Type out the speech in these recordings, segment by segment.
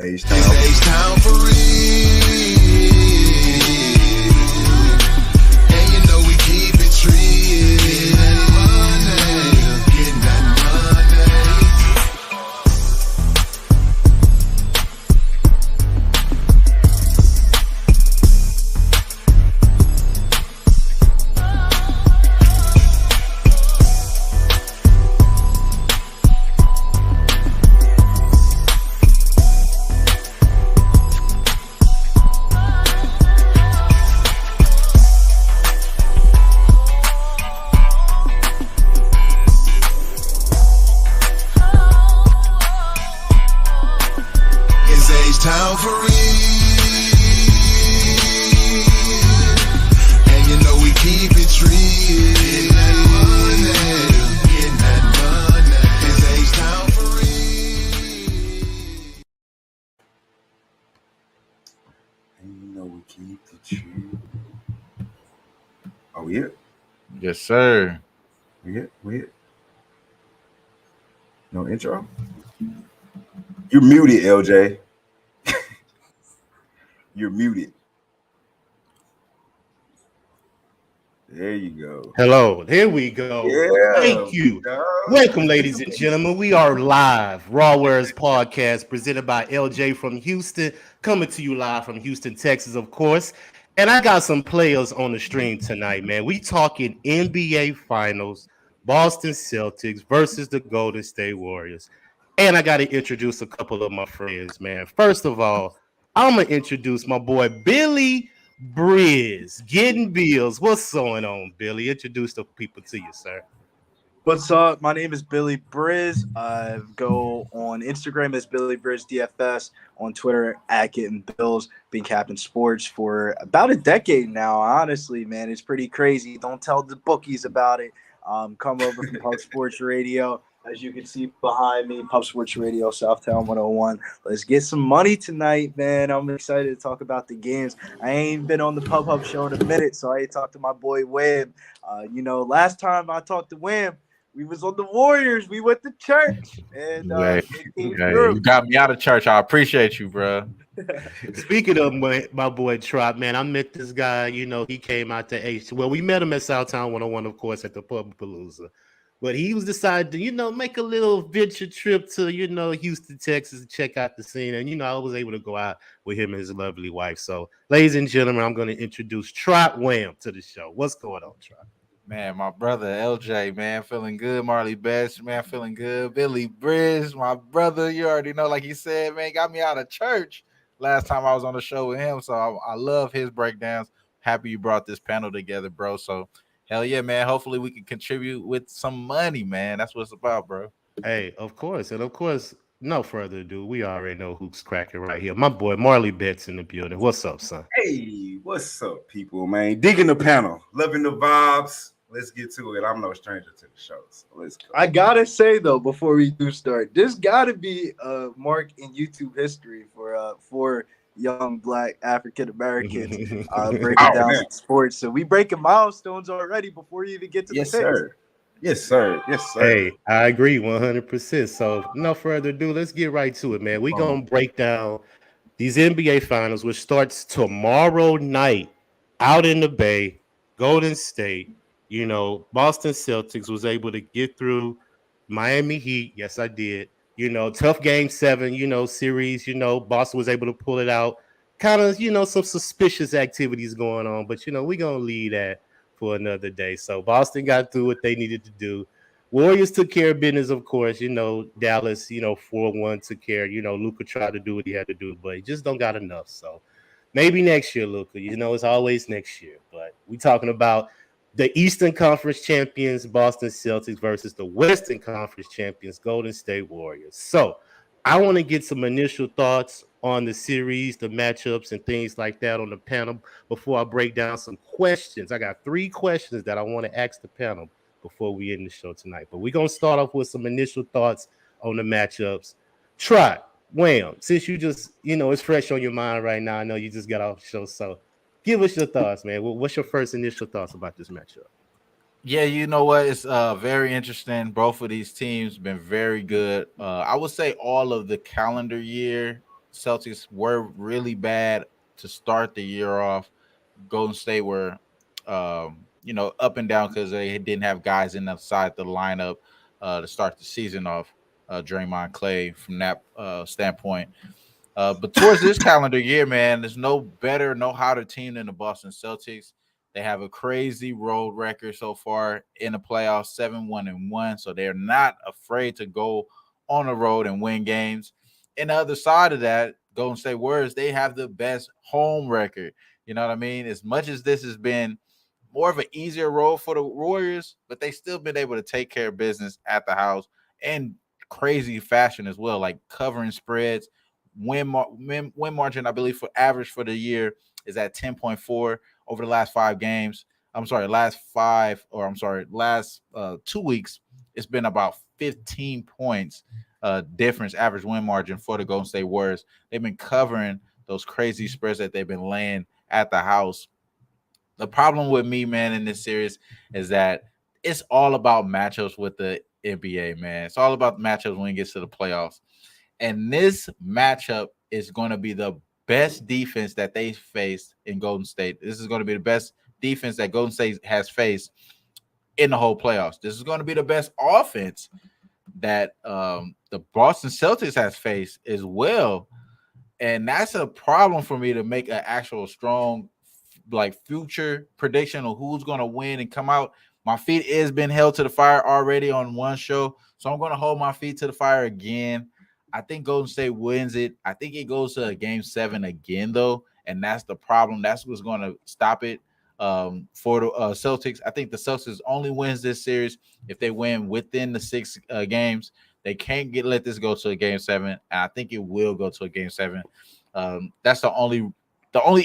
H-Town. It's H-Town for real. And you know we keep it real. Getting that money. Getting that H-Town for real. And you know we keep it real. Getting that money. Getting that money. It's H-Town for real. And you know we keep it real. Oh, yeah. Yes, sir. We hit. No intro? You're muted, LJ. You're muted. There you go. Hello, here we go. Yeah, Thank you. Welcome, ladies and gentlemen. We are live. RaWordz Podcast presented by LJ from Houston, coming to you live from Houston, Texas, of course. And I got some players on the stream tonight, man. We talking NBA Finals, Boston Celtics versus the Golden State Warriors. And I got to introduce a couple of my friends, man. First of all, I'm going to introduce my boy, Billy Briz, getting bills. What's going on, Billy? Introduce the people to you, sir. What's up? My name is Billy Briz. I go on Instagram as Billy Briz DFS, on Twitter at Getting Bills. Been capping sports for about a decade now. Honestly, man, it's pretty crazy. Don't tell the bookies about it. Come over from Pubsports Radio. As you can see behind me, Pubsports Radio, Southtown 101. Let's get some money tonight, man. I'm excited to talk about the games. I ain't been on the Pub show in a minute, so I ain't talked to my boy Wham. Last time I talked to Wham, we was on the Warriors. We went to church. And you got me out of church. I appreciate you, bro. Speaking of my boy Trop, man, I met this guy. He came out to H. Well, we met him at Southtown 101, of course, at the Pubapalooza. But he was decided to, make a little venture trip to, Houston, Texas, to check out the scene. And, I was able to go out with him and his lovely wife. So, ladies and gentlemen, I'm going to introduce Trot Wham to the show. What's going on, Trot? Man, my brother, LJ, man, feeling good. Marley Best, man, feeling good. Billy Briz, my brother, you already know, like he said, man, got me out of church last time I was on the show with him. So, I love his breakdowns. Happy you brought this panel together, bro. So, hell yeah, man. Hopefully we can contribute with some money, man. That's what it's about, bro. Hey, of course. And of course, no further ado, we already know who's cracking right here. My boy, Marley Betz in the building. What's up, son? Hey, what's up, people, man? Digging the panel. Loving the vibes. Let's get to it. I'm no stranger to the show, so let's go. I got to say, though, before we do start, this got to be a mark in YouTube history for young Black African Americans breaking down some sports. So we breaking milestones already before we even get to the picks. Sir. Yes, sir. Hey, I agree 100%. So no further ado, let's get right to it, man. We're going to break down these NBA Finals, which starts tomorrow night out in the Bay. Golden State, Boston Celtics was able to get through Miami Heat. Yes, I did. Tough game 7, series, Boston was able to pull it out. Kind of, some suspicious activities going on, but, we're going to leave that for another day. So Boston got through what they needed to do. Warriors took care of business, of course. Dallas, 4-1 took care. Luka tried to do what he had to do, but he just don't got enough. So maybe next year, Luka. It's always next year. But we talking about the Eastern Conference champions, Boston Celtics, versus the Western Conference champions, Golden State Warriors. So I want to get some initial thoughts on the series, the matchups, and things like that on the panel before I break down some questions. I got 3 questions that I want to ask the panel before we end the show tonight. But we're going to start off with some initial thoughts on the matchups. Trot, Wham, since you just, it's fresh on your mind right now. I know you just got off the show, so give us your thoughts, man. What's your first initial thoughts about this matchup? Yeah, you know what? It's very interesting. Both of these teams been very good. I would say all of the calendar year Celtics were really bad to start the year off. Golden State were, up and down because they didn't have guys inside the lineup to start the season off. Draymond, Clay, from that standpoint. But towards this calendar year, man, there's no better, no hotter team than the Boston Celtics. They have a crazy road record so far in the playoffs, 7-1-1. So they're not afraid to go on the road and win games. And the other side of that, Golden State Warriors, they have the best home record. You know what I mean? As much as this has been more of an easier road for the Warriors, but they still been able to take care of business at the house in crazy fashion as well, like covering spreads. Win margin, I believe, for average for the year is at 10.4 over the last 5 games. Last 2 weeks, it's been about 15 points difference average win margin for the Golden State Warriors. They've been covering those crazy spreads that they've been laying at the house. The problem with me, man, in this series is that it's all about matchups with the NBA, man. It's all about matchups when it gets to the playoffs. And this matchup is going to be the best defense that they faced in Golden State. This is going to be the best defense that Golden State has faced in the whole playoffs. This is going to be the best offense that the Boston Celtics has faced as well. And that's a problem for me to make an actual strong, future prediction of who's going to win and come out. My feet has been held to the fire already on one show, so I'm going to hold my feet to the fire again. I think Golden State wins it. I think it goes to a game 7 again, though, and that's the problem. That's what's going to stop it for the Celtics. I think the Celtics only wins this series if they win within the 6 games. They can't let this go to a game 7, and I think it will go to a game 7. That's the only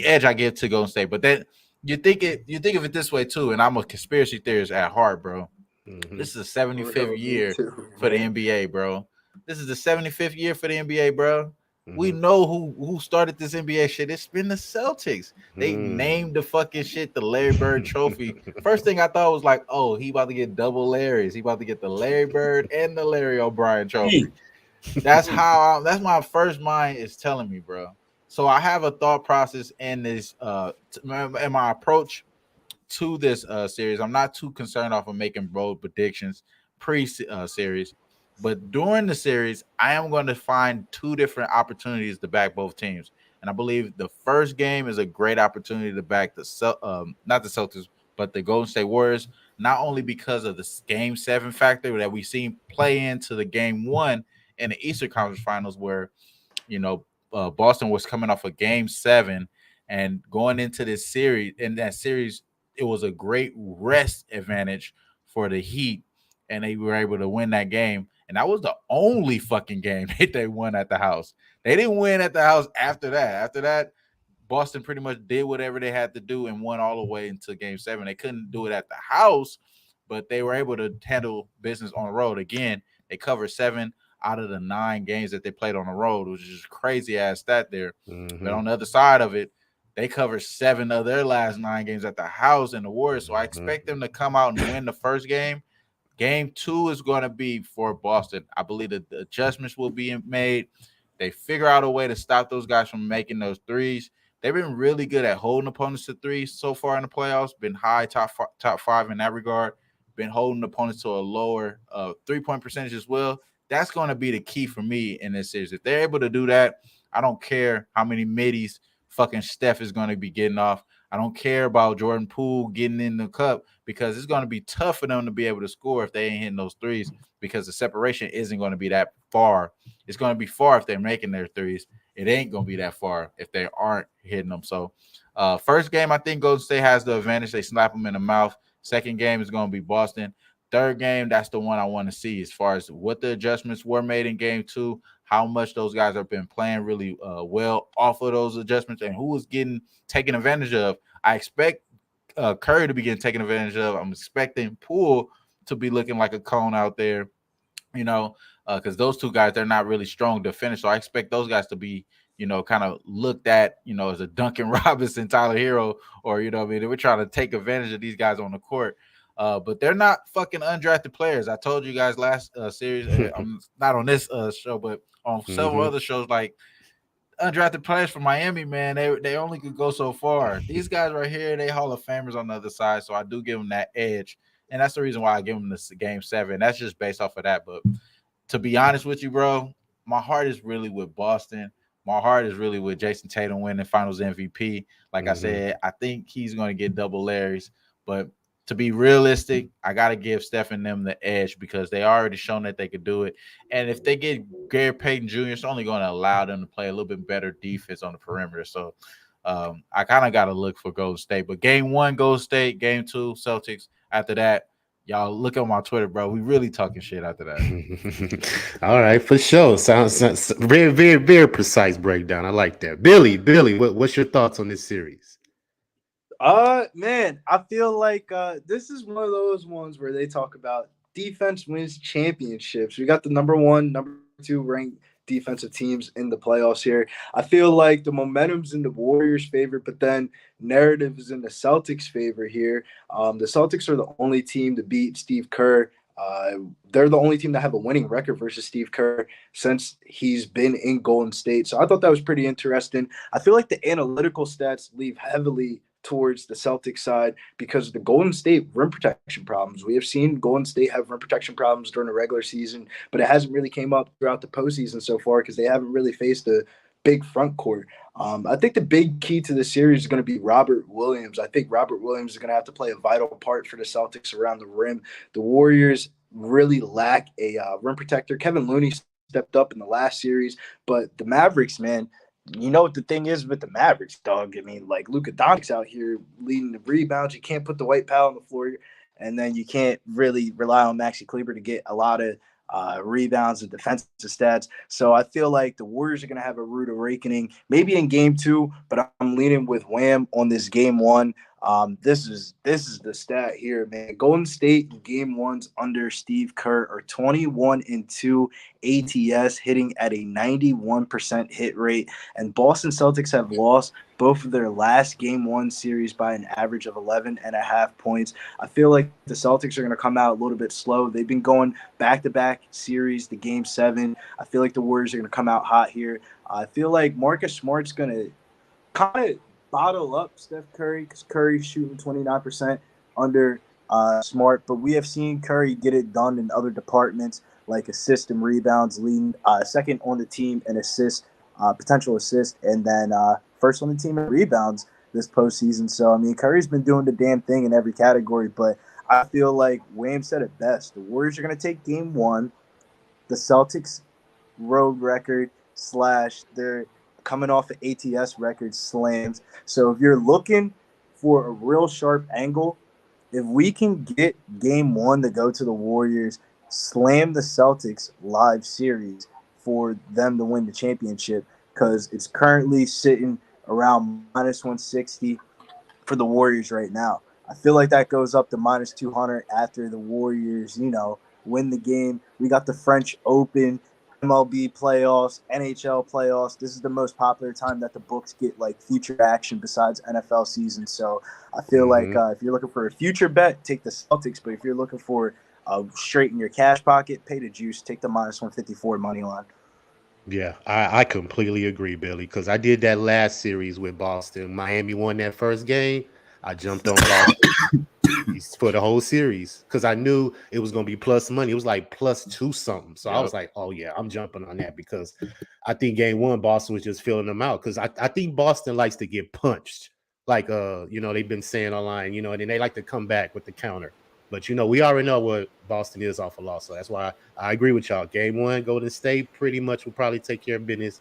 edge I give to Golden State. But then you think of it this way too, and I'm a conspiracy theorist at heart, bro. Mm-hmm. This is the 75th year for the NBA, bro. This is the 75th year for the NBA, bro. Mm-hmm. We know who started this NBA shit. It's been the Celtics. They named the fucking shit the Larry Bird Trophy. First thing I thought was like, oh, he about to get double Larrys. He about to get the Larry Bird and the Larry O'Brien Trophy. That's my first mind is telling me, bro. So I have a thought process in this, in my approach to this series. I'm not too concerned off of making bold predictions pre-series. But during the series, I am going to find 2 different opportunities to back both teams. And I believe the first game is a great opportunity to back not the Celtics, but the Golden State Warriors, not only because of the game 7 factor that we've seen play into the game 1 in the Eastern Conference Finals where, Boston was coming off a game 7 and going into this series. In that series, it was a great rest advantage for the Heat, and they were able to win that game. And that was the only fucking game that they won at the house. They didn't win at the house after that. After that, Boston pretty much did whatever they had to do and won all the way into game 7. They couldn't do it at the house, but they were able to handle business on the road. Again, they covered 7 out of the 9 games that they played on the road, which is just crazy ass stat there. Mm-hmm. But on the other side of it, they covered 7 of their last 9 games at the house in the Warriors. So I expect them to come out and win the first game. Game 2 is going to be for Boston. I believe that the adjustments will be made. They figure out a way to stop those guys from making those threes. They've been really good at holding opponents to threes so far in the playoffs. Been high top 5 in that regard. Been holding opponents to a lower 3-point percentage as well. That's going to be the key for me in this series. If they're able to do that, I don't care how many middies fucking Steph is going to be getting off. I don't care about Jordan Poole getting in the cup because it's going to be tough for them to be able to score if they ain't hitting those threes because the separation isn't going to be that far. It's going to be far if they're making their threes. It ain't going to be that far if they aren't hitting them. So first game, I think Golden State has the advantage. They slap them in the mouth. Second game is going to be Boston. Third game, that's the one I want to see as far as what the adjustments were made in game 2, how much those guys have been playing really well off of those adjustments, and who is getting taken advantage of. I expect Curry to be getting taken advantage of. I'm expecting Poole to be looking like a cone out there, because those 2 guys, they're not really strong to finish. So I expect those guys to be, kind of looked at, as a Duncan Robinson, Tyler Hero, or, we're trying to take advantage of these guys on the court. But they're not fucking undrafted players. I told you guys last series, I'm not on this show, but on several other shows, like undrafted players for Miami, man, they only could go so far. These guys right here, they Hall of Famers on the other side, so I do give them that edge, and that's the reason why I give them this Game 7. That's just based off of that. But to be honest with you, bro, my heart is really with Boston. My heart is really with Jason Tatum winning Finals MVP. Like I said, I think he's going to get double Larrys, but to be realistic, I got to give Steph and them the edge because they already shown that they could do it. And if they get Gary Payton Jr., it's only going to allow them to play a little bit better defense on the perimeter. So I kind of got to look for Golden State. But Game 1, Golden State. Game 2, Celtics. After that, y'all look on my Twitter, bro. We really talking shit after that. All right, for sure. Sounds very, very, very precise breakdown. I like that. Billy, what's your thoughts on this series? Man, I feel like this is one of those ones where they talk about defense wins championships. We got the number 1, number 2 ranked defensive teams in the playoffs here. I feel like the momentum's in the Warriors' favor, but then narrative is in the Celtics' favor here. The Celtics are the only team to beat Steve Kerr. They're the only team that have a winning record versus Steve Kerr since he's been in Golden State. So I thought that was pretty interesting. I feel like the analytical stats leave heavily towards the Celtics side because of the Golden State rim protection problems. We have seen Golden State have rim protection problems during the regular season, but it hasn't really came up throughout the postseason so far because they haven't really faced a big front court. I think the big key to this series is going to be Robert Williams. I think Robert Williams is going to have to play a vital part for the Celtics around the rim. The Warriors really lack a rim protector. Kevin Looney stepped up in the last series, but the Mavericks, man, you know what the thing is with the Mavericks, dog? I mean, like Luka Doncic's out here leading the rebounds. You can't put the white pal on the floor, and then you can't really rely on Maxi Kleber to get a lot of rebounds and defensive stats. So I feel like the Warriors are going to have a rude awakening, maybe in Game 2, but I'm leaning with Wham on this Game 1. This is the stat here, man. Golden State in Game 1s under Steve Kerr are 21-2 ATS, hitting at a 91% hit rate, and Boston Celtics have lost both of their last Game 1 series by an average of 11.5 points. I feel like the Celtics are going to come out a little bit slow. They've been going back-to-back series to Game 7. I feel like the Warriors are going to come out hot here. I feel like Marcus Smart's going to kind of bottle up Steph Curry because Curry's shooting 29% under Smart, but we have seen Curry get it done in other departments like assists and rebounds, leading second on the team in assists, potential assists, and then first on the team in rebounds this postseason. So, I mean, Curry's been doing the damn thing in every category, but I feel like Wham said it best. The Warriors are going to take Game 1. The Celtics road record / their coming off an ATS record slams. So if you're looking for a real sharp angle, if we can get Game 1 to go to the Warriors, slam the Celtics live series for them to win the championship, because it's currently sitting around minus 160 for the Warriors right now. I feel like that goes up to minus 200 after the Warriors, win the game. We got the French Open, MLB playoffs, NHL playoffs. This is the most popular time that the books get like future action besides NFL season. So I feel like if you're looking for a future bet, take the Celtics. But if you're looking for straight in your cash pocket, pay the juice, take the minus 154 money line. Yeah, I completely agree, Billy, because I did that last series with Boston. Miami won that first game. I jumped on Boston for the whole series because I knew it was going to be plus money. It was like plus 2 something. So I was like, oh, yeah, I'm jumping on that because I think Game 1, Boston was just filling them out because I think Boston likes to get punched. Like, they've been saying online, and then they like to come back with the counter. But, we already know what Boston is off a loss. So that's why I agree with y'all. Game 1, Golden State pretty much will probably take care of business.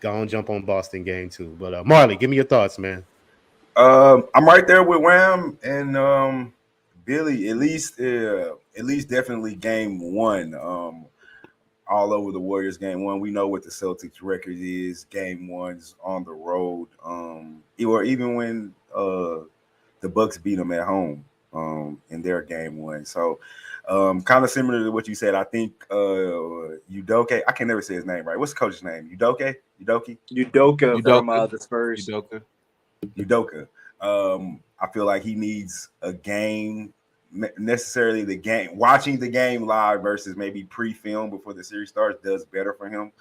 Go and jump on Boston Game 2. But, Marley, give me your thoughts, man. I'm right there with Wham and Billy. At least definitely Game 1. All over the Warriors Game 1. We know what the Celtics record is. Game 1's on the road. Or even when the Bucks beat them at home in their Game 1. So kind of similar to what you said. I think Udoka. I can never say his name right. What's the coach's name? Udoka from the Spurs. Udoka. I feel like he needs a game, necessarily the game, watching the game live versus maybe pre-film before the series starts does better for him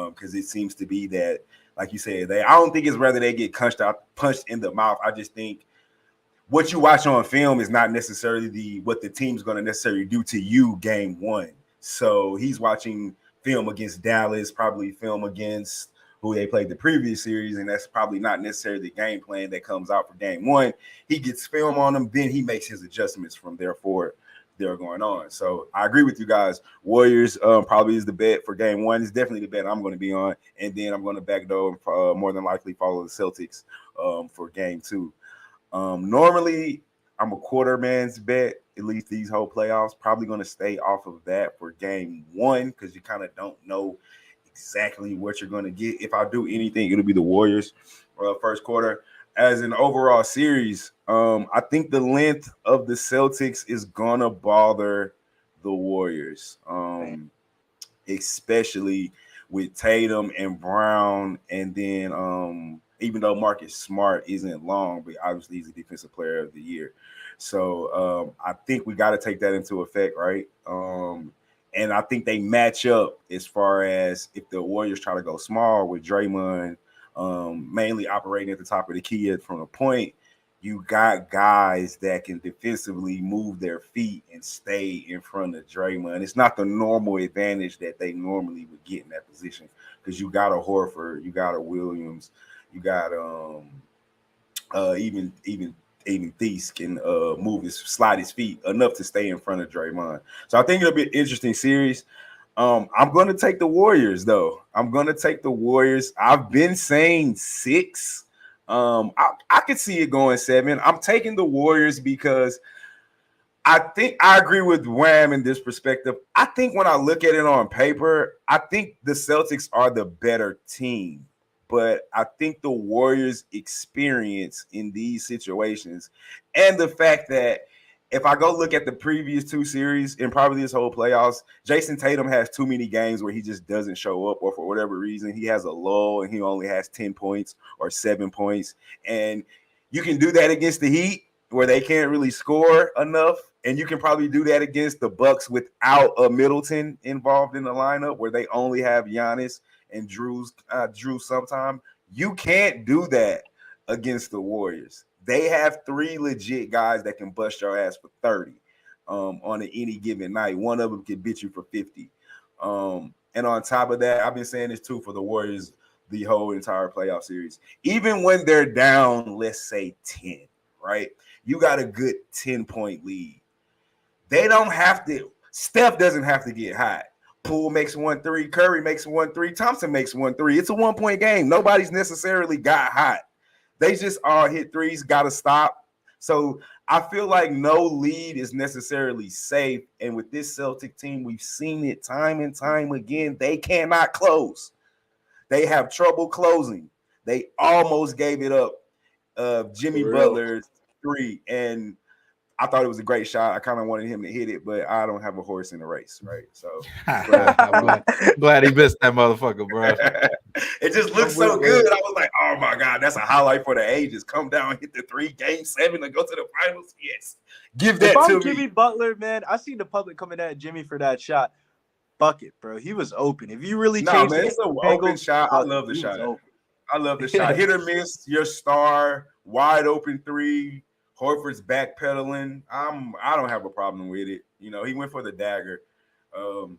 because it seems to be that like you said, I don't think it's whether they get punched in the mouth. I just think what you watch on film is not necessarily what the team's going to necessarily do to you game one. So he's watching film against Dallas, probably film against who they played the previous series, and that's probably not necessarily the game plan that comes out for game one. He gets film on them, then he makes his adjustments from there forward. They're going on. So I agree with you guys. Warriors probably is the bet for game one. It's definitely the bet I'm going to be on, and then I'm going to backdoor more than likely follow the Celtics for game two. Normally, I'm a quarter man's bet, at least these whole playoffs. Probably going to stay off of that for game one because you kind of don't know exactly what you're going to get. If I do anything, it'll be the Warriors first quarter. As an overall series, I think the length of the Celtics is going to bother the Warriors, especially with Tatum and Brown, and then even though Marcus Smart isn't long, but obviously he's a defensive player of the year. So I think we got to take that into effect, right? And I think they match up as far as if the Warriors try to go small with Draymond mainly operating at the top of the key from the point. You got guys that can defensively move their feet and stay in front of Draymond. It's not the normal advantage that they normally would get in that position because you got a Horford, you got a Williams, you got even Thies can slide his feet enough to stay in front of Draymond. So I think it'll be an interesting series. I'm going to take the Warriors, though. I'm going to take the Warriors. I've been saying 6. I could see it going 7. I'm taking the Warriors because I think I agree with Wham in this perspective. I think when I look at it on paper, I think the Celtics are the better team. But I think the Warriors' experience in these situations and the fact that if I go look at the previous 2 series and probably this whole playoffs, Jason Tatum has too many games where he just doesn't show up, or for whatever reason, he has a lull and he only has 10 points or 7 points. And you can do that against the Heat where they can't really score enough. And you can probably do that against the Bucks without a Middleton involved in the lineup where they only have Giannis and Drew sometime. You can't do that against the Warriors. They have 3 legit guys that can bust your ass for 30 on any given night. One of them can beat you for 50. And on top of that, I've been saying this too for the Warriors the whole entire playoff series. Even when they're down, let's say 10, right? You got a good 10-point lead. They don't have to. Steph doesn't have to get hot. Poole makes 1 3. Curry makes 1 3. Thompson makes 1 3. It's a 1-point game. Nobody's necessarily got hot. They just all hit threes, got to stop. So I feel like no lead is necessarily safe. And with this Celtic team, we've seen it time and time again. They cannot close. They have trouble closing. They almost gave it up. Jimmy Butler's 3. And I thought it was a great shot. I kind of wanted him to hit it, but I don't have a horse in the race, right? So I'm glad he missed that motherfucker, bro. It just looks so good. I was like, oh my God, that's a highlight for the ages. Come down, hit the 3, game 7, and go to the finals. Yes. Give that to me. Jimmy Butler, man, I seen the public coming at Jimmy for that shot. Bucket, bro. He was open. If you really changed it's an open shot. I love the shot. I love the shot. Hit or miss, your star, wide open 3. Horford's backpedaling. I don't have a problem with it. You know, he went for the dagger.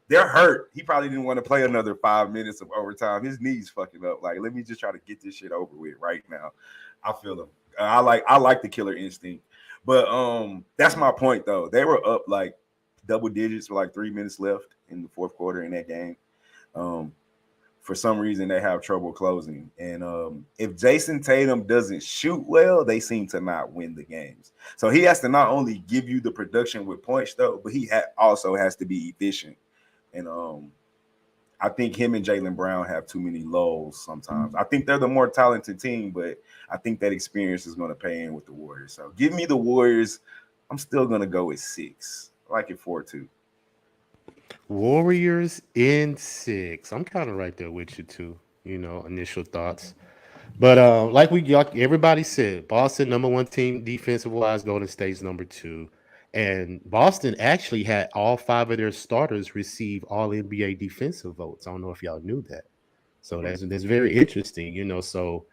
They're hurt. He probably didn't want to play another 5 minutes of overtime. His knees fucking up. Like, let me just try to get this shit over with right now. I feel him. I like the killer instinct. But that's my point though. They were up like double digits with like 3 minutes left in the fourth quarter in that game. For some reason, they have trouble closing. And if Jason Tatum doesn't shoot well, they seem to not win the games. So he has to not only give you the production with points, though, but he also has to be efficient. And I think him and Jaylen Brown have too many lulls sometimes. I think they're the more talented team, but I think that experience is going to pay in with the Warriors. So give me the Warriors. I'm still going to go with 6. I like it 4-2. Warriors in 6. I'm kind of right there with you too. You know, initial thoughts, but like everybody said, Boston #1 team defensive wise. Golden State's #2, and Boston actually had all 5 of their starters receive All NBA defensive votes. I don't know if y'all knew that. So that's very interesting, you know. So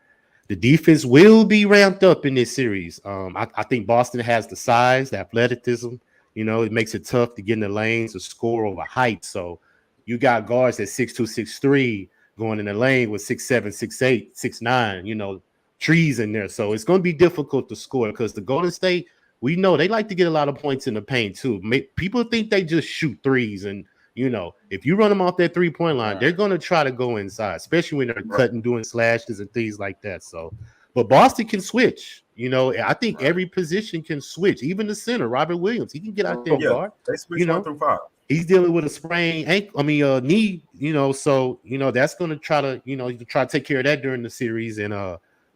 the defense will be ramped up in this series. I think Boston has the size, the athleticism. You know, it makes it tough to get in the lanes to score over height. So you got guards at 6'2", 6'3", going in the lane with 6'7", 6'8", 6'9", you know, trees in there. So it's going to be difficult to score because the Golden State, we know they like to get a lot of points in the paint too. People think they just shoot threes, and you know, if you run them off that 3-point line, they're going to try to go inside, especially when they're cutting, doing slashes and things like that. So, but Boston can switch. You know, I think every position can switch. Even the center, Robert Williams, he can get out there and guard. They switch you know, 1 through 5. He's dealing with a sprained ankle. Knee. You know, so you know that's going to try to take care of that during the series. And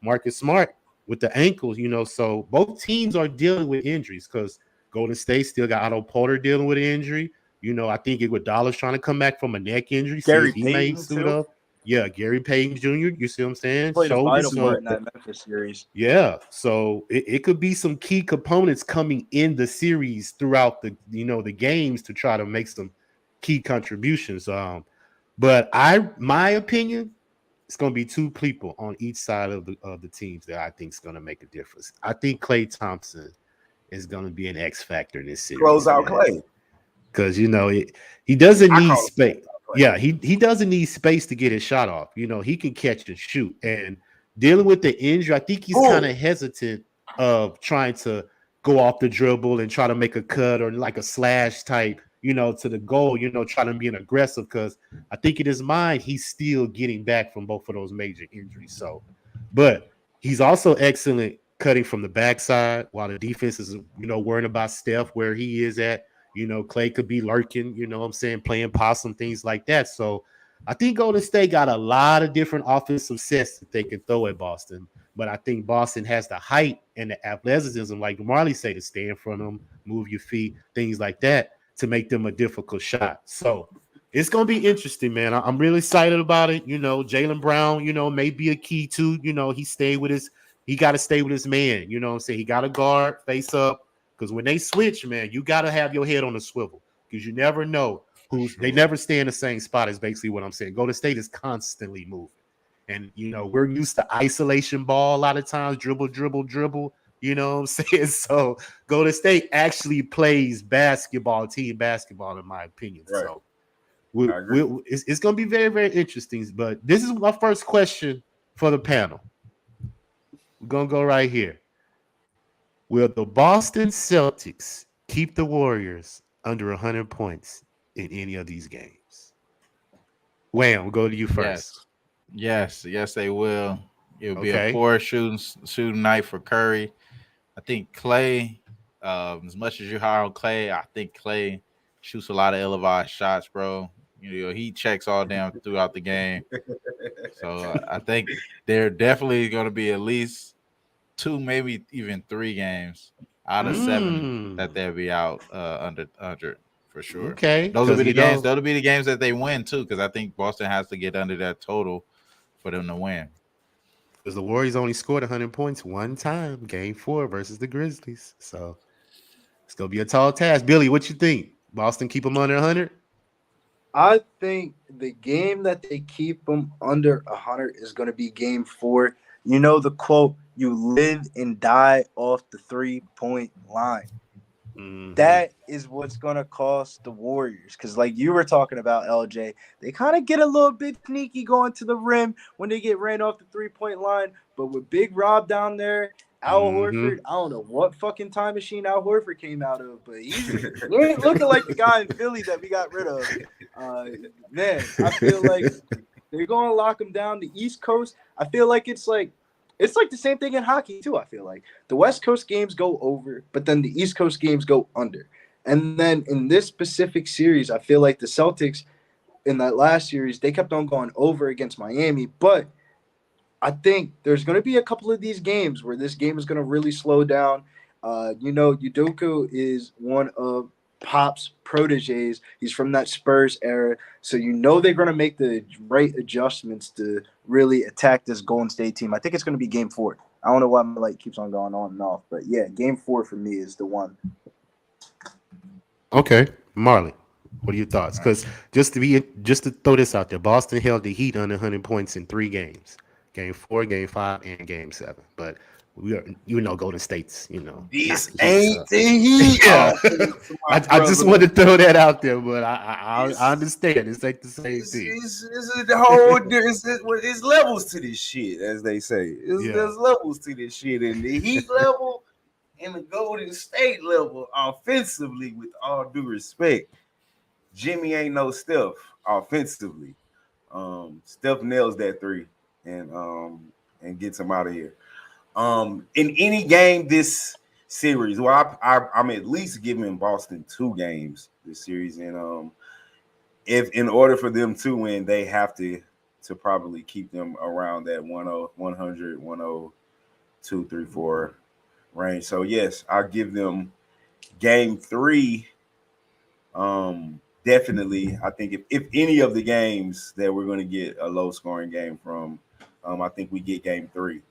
Marcus Smart with the ankles. You know, so both teams are dealing with injuries because Golden State still got Otto Porter dealing with an injury. You know, I think Iguodala's trying to come back from a neck injury. Gary He may Payton, suit too. up. Yeah, Gary Payton Jr. You see what I'm saying? Played a vital So, part in that Memphis series. yeah, so it could be some key components coming in the series throughout the games to try to make some key contributions. But my opinion, it's going to be two people on each side of the teams that I think is going to make a difference. I think Klay Thompson is going to be an X factor in this series. Close out Klay. Because he doesn't I need call it space. Yeah, he doesn't need space to get his shot off. You know, he can catch and shoot. And dealing with the injury, I think he's kind of hesitant of trying to go off the dribble and try to make a cut or like a slash type, you know, to the goal, you know, trying to be an aggressive because I think in his mind, he's still getting back from both of those major injuries. So, but he's also excellent cutting from the backside while the defense is, you know, worrying about Steph where he is at. You know, Klay could be lurking, you know what I'm saying, playing possum, things like that. So I think Golden State got a lot of different offensive sets that they can throw at Boston. But I think Boston has the height and the athleticism, like Marley say, to stay in front of them, move your feet, things like that, to make them a difficult shot. So it's going to be interesting, man. I'm really excited about it. You know, Jaylen Brown, you know, may be a key to, you know, he got to stay with his man. You know what I'm saying? He got to guard, face up. Because when they switch, man, you got to have your head on a swivel because you never know they never stay in the same spot is basically what I'm saying. Golden State is constantly moving. And, you know, we're used to isolation ball a lot of times, dribble, you know what I'm saying? So Golden State actually plays team basketball, in my opinion. Right. So it's going to be very, very interesting. But this is my first question for the panel. We're going to go right here. Will the Boston Celtics keep the Warriors under 100 points in any of these games? Wham, we'll go to you first. Yes, they will. It'll be a poor shooting night for Curry. I think Klay, as much as you hire on Klay, I think Klay shoots a lot of ill-advised shots, bro. You know, he checks all down throughout the game. So I think there definitely going to be at least 2, maybe even 3 games out of 7 that they'll be out under for sure. Okay, those will be the games. That'll be the games that they win too, because I think Boston has to get under that total for them to win. Because the Warriors only scored 100 points one time, Game 4 versus the Grizzlies. So it's gonna be a tall task. Billy, what you think? Boston keep them under 100? I think the game that they keep them under 100 is going to be Game 4. You know the quote, you live and die off the 3-point line. Mm-hmm. That is what's going to cost the Warriors. Because like you were talking about, LJ, they kind of get a little bit sneaky going to the rim when they get ran off the 3-point line. But with Big Rob down there, Al Horford, I don't know what fucking time machine Al Horford came out of, but he ain't looking like the guy in Philly that we got rid of. Man, I feel like they're going to lock him down. The East Coast, I feel like it's like the same thing in hockey too. I feel like the West Coast games go over, but then the East Coast games go under. And then in this specific series, I feel like the Celtics in that last series, they kept on going over against Miami, but I think there's going to be a couple of these games where this game is going to really slow down. You know, Udoka is one of Pop's proteges. He's from that Spurs era. So you know they're going to make the right adjustments to really attack this Golden State team. I think it's going to be Game 4. I don't know why my light keeps on going on and off. But, yeah, Game 4 for me is the one. Okay. Marley. What are your thoughts? Because just to throw this out there, Boston held the Heat under 100 points in 3 games: Game 4, Game 5, and Game 7. But we are, Golden State's, This not the Heat, ain't so. the Heat. Yeah, Oh, I just wanted to throw that out there, but I understand it's like the same thing. It's the whole. It's levels to this shit, as they say. There's levels to this shit, and the Heat level and the Golden State level offensively. With all due respect, Jimmy ain't no Steph offensively. Steph nails that 3 and gets him out of here. In any game this series, well, I'm at least giving Boston 2 games this series, and if in order for them to win, they have to probably keep them around that 100, 102, 3, 4 range. So yes, I'll give them game 3. Definitely, I think if any of the games that we're going to get a low scoring game from, I think we get game 3.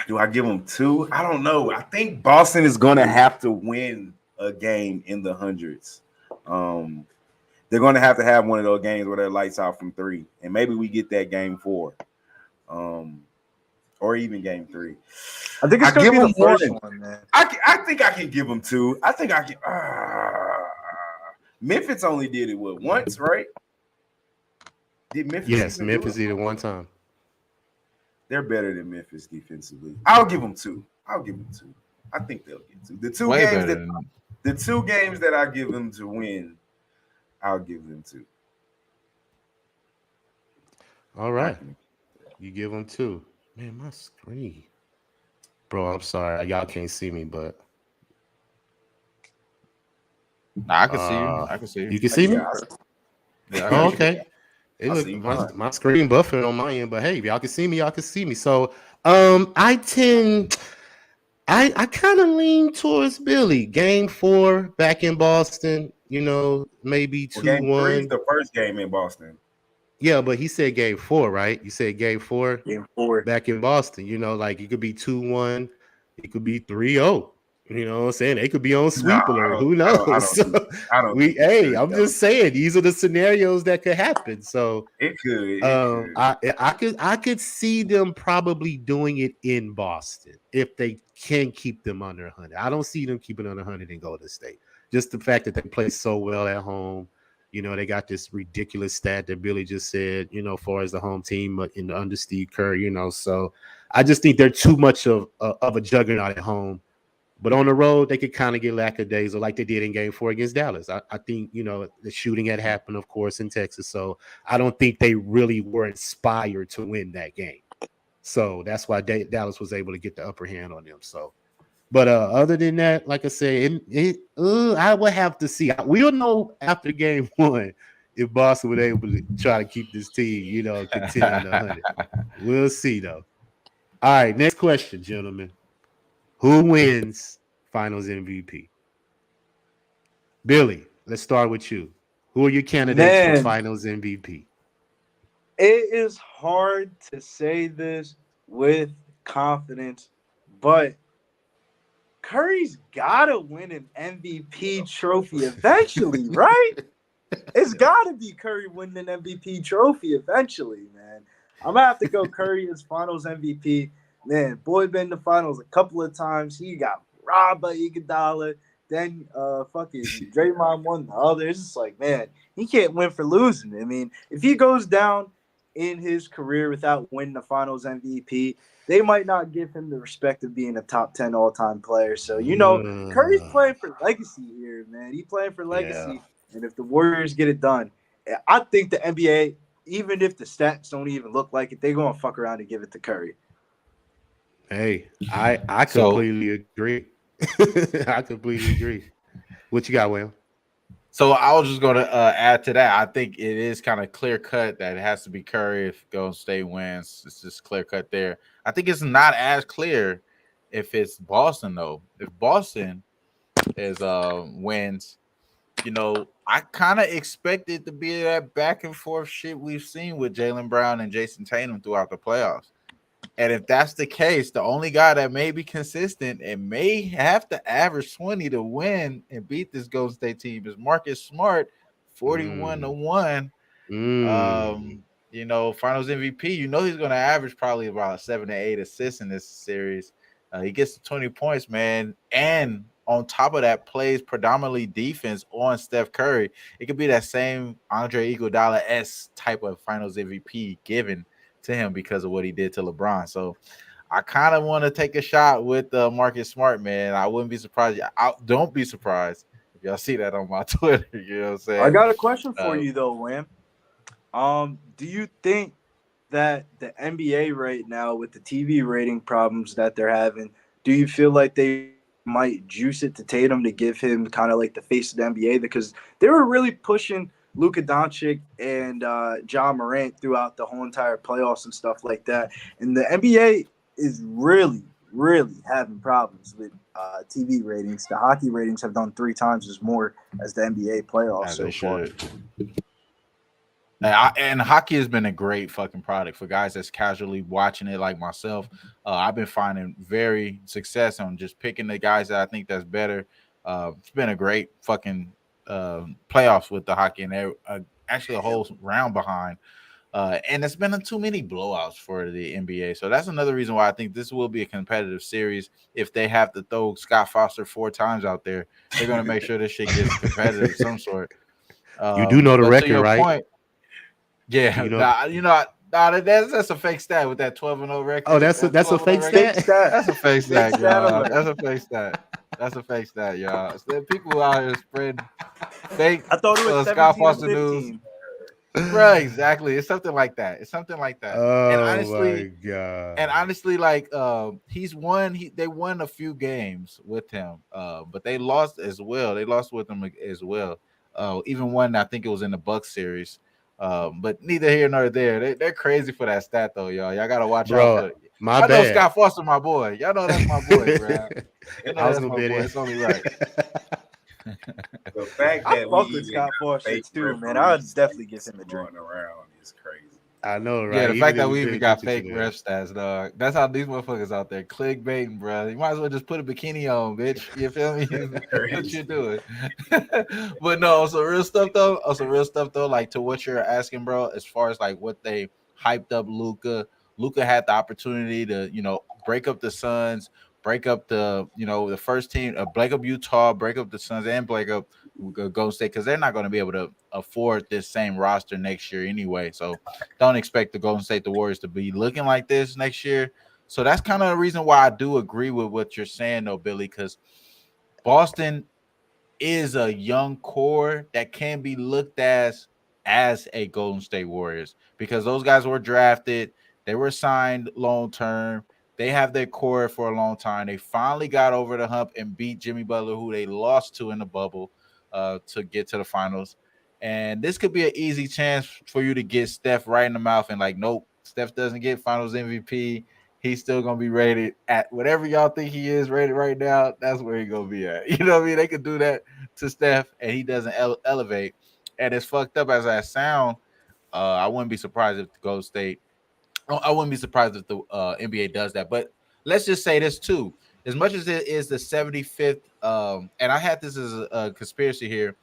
Do I give them 2? I don't know. I think Boston is going to have to win a game in the hundreds. They're going to have one of those games where they're lights out from 3, and maybe we get that game 4, or even game 3. I think it's going to be the first one, man. I think I can give them 2. I think I can. Memphis only did it once, right? Did Memphis? Yes, Memphis did it one time. They're better than Memphis defensively. I'll give them 2. I think they'll get 2. The 2 games that I give them to win, I'll give them 2. All right. You give them 2. Man, my screen. Bro, I'm sorry. Y'all can't see me, but I can see you. I can see you. You can see me? Yeah, Oh, okay. see My screen buffering on my end, but hey, if y'all can see me. So I kind of lean towards Billy. Game 4 back in Boston, maybe 2-1. Game 3 is the first game in Boston. Yeah, but he said game 4, right? You said game 4? Game 4. Back in Boston, like it could be 2-1, it could be 3-0. You know what I'm saying? They could be on sweep alert. Who knows? I'm just saying these are the scenarios that could happen. So it could. I could see them probably doing it in Boston if they can keep them under 100. I don't see them keeping under 100 in Golden State. Just the fact that they play so well at home. They got this ridiculous stat that Billy just said, as far as the home team under Steve Kerr, So I just think they're too much of a juggernaut at home. But on the road, they could kind of get lackadaisical like they did in game 4 against Dallas. I think, the shooting had happened, of course, in Texas. So I don't think they really were inspired to win that game. So that's why Dallas was able to get the upper hand on them. So, but other than that, like I said, I would have to see. We'll know after game 1 if Boston was able to try to keep this team, continue on 100. We'll see, though. All right, next question, gentlemen. Who wins Finals MVP? Billy, let's start with you. Who are your candidates for Finals MVP? It is hard to say this with confidence, but Curry's got to win an MVP trophy eventually, right? It's got to be Curry winning an MVP trophy eventually, man. I'm going to have to go Curry as Finals MVP. Man, boy been in the finals a couple of times. He got robbed by Iguodala. Then fucking Draymond won the other. It's just like, man, he can't win for losing. I mean, if he goes down in his career without winning the finals MVP, they might not give him the respect of being a top 10 all-time player. So, Curry's playing for legacy here, man. He's playing for legacy. Yeah. And if the Warriors get it done, I think the NBA, even if the stats don't even look like it, they're going to fuck around and give it to Curry. Hey, I completely agree. I completely agree. What you got, Will? So I was just going to add to that. I think it is kind of clear cut that it has to be Curry if Golden State wins. It's just clear cut there. I think it's not as clear if it's Boston though. If Boston wins, I kind of expect it to be that back and forth shit we've seen with Jaylen Brown and Jason Tatum throughout the playoffs. And if that's the case, the only guy that may be consistent and may have to average 20 to win and beat this Golden State team is Marcus Smart, 41-1. Finals MVP. He's going to average probably about 7 to 8 assists in this series. He gets to 20 points, man, and on top of that, plays predominantly defense on Steph Curry. It could be that same Andre Iguodala-esque type of Finals MVP given to him because of what he did to LeBron. So I kind of want to take a shot with Marcus Smart, man. I wouldn't be surprised. Don't be surprised if y'all see that on my Twitter. You know what I'm saying? I got a question for you though, Wham. Do you think that the NBA right now with the TV rating problems that they're having, do you feel like they might juice it to Tatum to give him kind of like the face of the NBA? Because they were really pushing Luka Doncic and Ja Morant throughout the whole entire playoffs and stuff like that. And the NBA is really, really having problems with TV ratings. The hockey ratings have done 3 times as more as the NBA playoffs so far. And hockey has been a great fucking product for guys that's casually watching it like myself. I've been finding very success on just picking the guys that I think that's better. It's been a great fucking playoffs with the hockey, and they're actually a whole round behind. And it's been too many blowouts for the NBA. So that's another reason why I think this will be a competitive series. If they have to throw Scott Foster 4 times out there, they're going to make sure this shit gets competitive of some sort. You do know the record, right? Point, yeah, that's a fake stat with that 12-0 record. Oh, that's a fake stat. That's a fake stat, y'all. That's a fake stat. That's a fake stat, y'all. So people out here spreading fake. I thought it was Scott Foster news. Right, exactly. It's something like that. Oh, and honestly, my God. And honestly, like they won a few games with him, but they lost as well. They lost with him as well. Even one, I think it was in the Bucks series. But neither here nor there. They're crazy for that stat though, y'all. Y'all gotta watch out for it. I know Scott Foster, my boy. Y'all know that's my boy, bro. I was gonna boy. It's only right. The fact I that fuck with Scott Foster too, man. I would definitely give him a drink. Around is crazy. I know, right? Yeah, the fact that we even got fake ref stats, dog. That's how these motherfuckers out there clickbaiting, bro. You might as well just put a bikini on, bitch. You feel me? What you doing? But no, some real stuff though. Like to what you're asking, bro. As far as like what they hyped up, Luka had the opportunity to, break up the Suns, break up the first team, break up Utah, break up the Suns, and break up Golden State, because they're not going to be able to afford this same roster next year anyway. So don't expect the Golden State, the Warriors, to be looking like this next year. So that's kind of the reason why I do agree with what you're saying, though, Billy, because Boston is a young core that can be looked as a Golden State Warriors, because those guys were drafted, they were signed long term. They have their core for a long time. They finally got over the hump and beat Jimmy Butler, who they lost to in the bubble, to get to the finals. And this could be an easy chance for you to get Steph right in the mouth and like, nope, Steph doesn't get finals MVP. He's still going to be rated at whatever y'all think he is rated right now. That's where he's going to be at. You know what I mean? They could do that to Steph and he doesn't elevate. And as fucked up as that sound, I wouldn't be surprised if the Golden State, I wouldn't be surprised if the NBA does that. But let's just say this too. As much as it is the 75th, and I had this as a conspiracy here,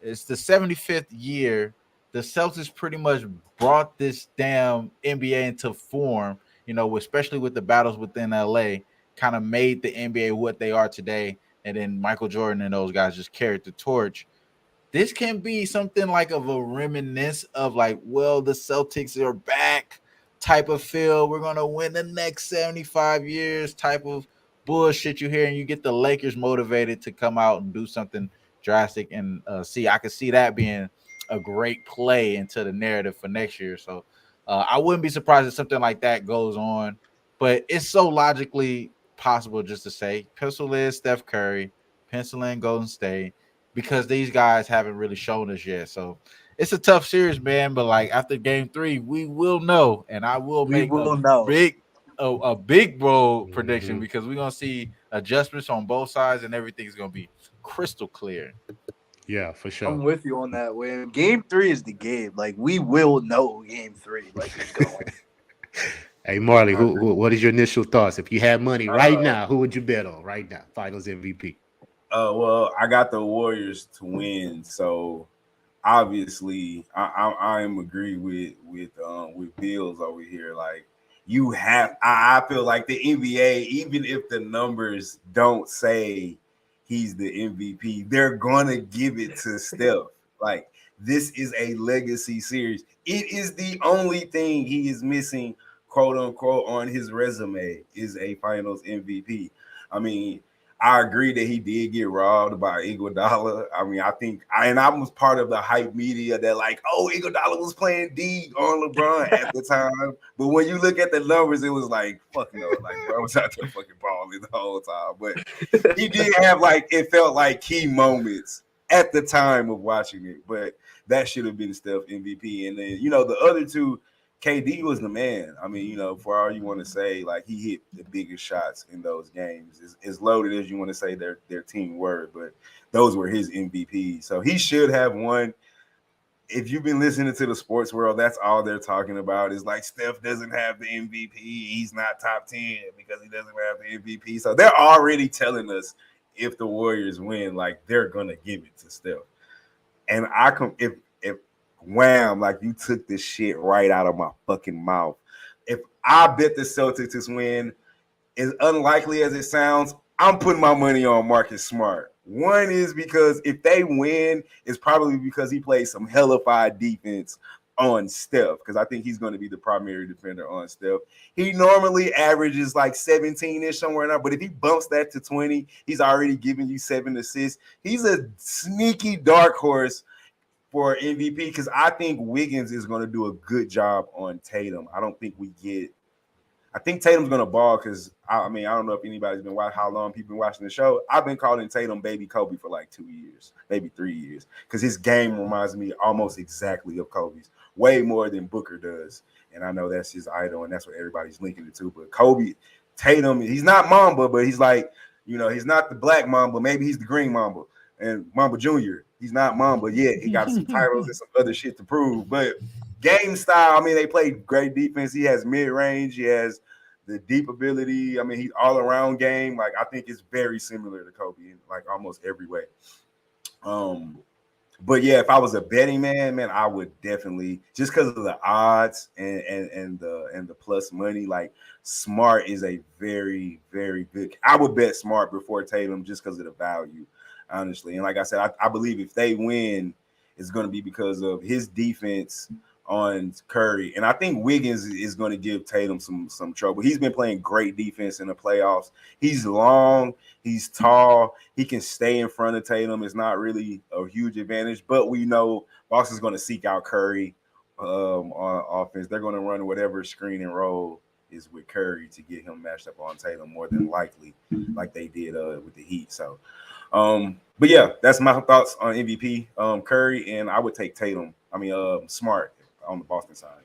it's the 75th year. The Celtics pretty much brought this damn NBA into form, especially with the battles within LA, kind of made the NBA what they are today. And then Michael Jordan and those guys just carried the torch. This can be something like of a reminiscence of like, well, the Celtics are back type of feel. We're going to win the next 75 years type of bullshit you hear, and you get the Lakers motivated to come out and do something drastic. And I could see that being a great play into the narrative for next year. So I wouldn't be surprised if something like that goes on, but it's so logically possible just to say pencil in Steph Curry, pencil in Golden State, because these guys haven't really shown us yet. So it's a tough series, man. But like after game 3, we will know, and I will make a big bold prediction, because we're gonna see adjustments on both sides, and everything's gonna be crystal clear. Yeah, for sure. I'm with you on that, Wayne. Game 3 is the game. Like we will know game 3. Like it's going. Hey Marley, what is your initial thoughts? If you had money right now, who would you bet on right now? Finals MVP. Well, I got the Warriors to win, so obviously I am agree with Bills over here. Like you have, I feel like the NBA, even if the numbers don't say he's the MVP, they're gonna give it to Steph. Like this is a legacy series. It is the only thing he is missing, quote unquote, on his resume is a Finals MVP. I mean, I agree that he did get robbed by Iguodala. I mean, I was part of the hype media that like, oh, Iguodala was playing D on LeBron at the time. But when you look at the numbers, it was like, fuck no, like bro was out there fucking balling the whole time. But he did have like, it felt like key moments at the time of watching it. But that should have been Steph MVP. And then, the other two, KD was the man. I mean, for all you want to say, like he hit the biggest shots in those games. As loaded as you want to say their team were, but those were his MVPs. So he should have won. If you've been listening to the sports world, that's all they're talking about is like Steph doesn't have the MVP. He's not top 10 because he doesn't have the MVP. So they're already telling us if the Warriors win, like they're gonna give it to Steph. And if wham, like you took this shit right out of my fucking mouth. If I bet the Celtics win, as unlikely as it sounds, I'm putting my money on Marcus Smart. One is because if they win, it's probably because he plays some hellified defense on Steph, because I think he's going to be the primary defender on Steph. He normally averages like 17-ish somewhere now, but if he bumps that to 20, he's already giving you 7 assists. He's a sneaky dark horse for MVP because I think Wiggins is going to do a good job on Tatum. I think Tatum's going to ball because, I don't know if anybody's been watching, how long people been watching the show. I've been calling Tatum Baby Kobe for like 2 years, maybe 3 years, because his game reminds me almost exactly of Kobe's, way more than Booker does. And I know that's his idol, and that's what everybody's linking it to. But Kobe, Tatum, he's not Mamba, but he's like, he's not the black Mamba. Maybe he's the green Mamba. And Mamba Jr., he's not Mamba yet. He got some titles and some other shit to prove. But game style, they play great defense. He has mid-range. He has the deep ability. He's all-around game. Like, I think it's very similar to Kobe in, like, almost every way. But, yeah, if I was a betting man, I would definitely, just because of the odds and the plus money, like, Smart is a very, very good – I would bet Smart before Tatum just because of the value. Honestly, and like I said, I believe if they win, it's going to be because of his defense on Curry, and I think Wiggins is going to give Tatum some trouble. He's been playing great defense in the playoffs. He's long, he's tall, he can stay in front of Tatum. It's not really a huge advantage, but we know Boston's going to seek out Curry on offense. They're going to run whatever screen and roll is with Curry to get him matched up on Tatum more than likely, like they did with the Heat. So. But yeah, that's my thoughts on MVP. Curry, and I would take Tatum. Smart on the Boston side.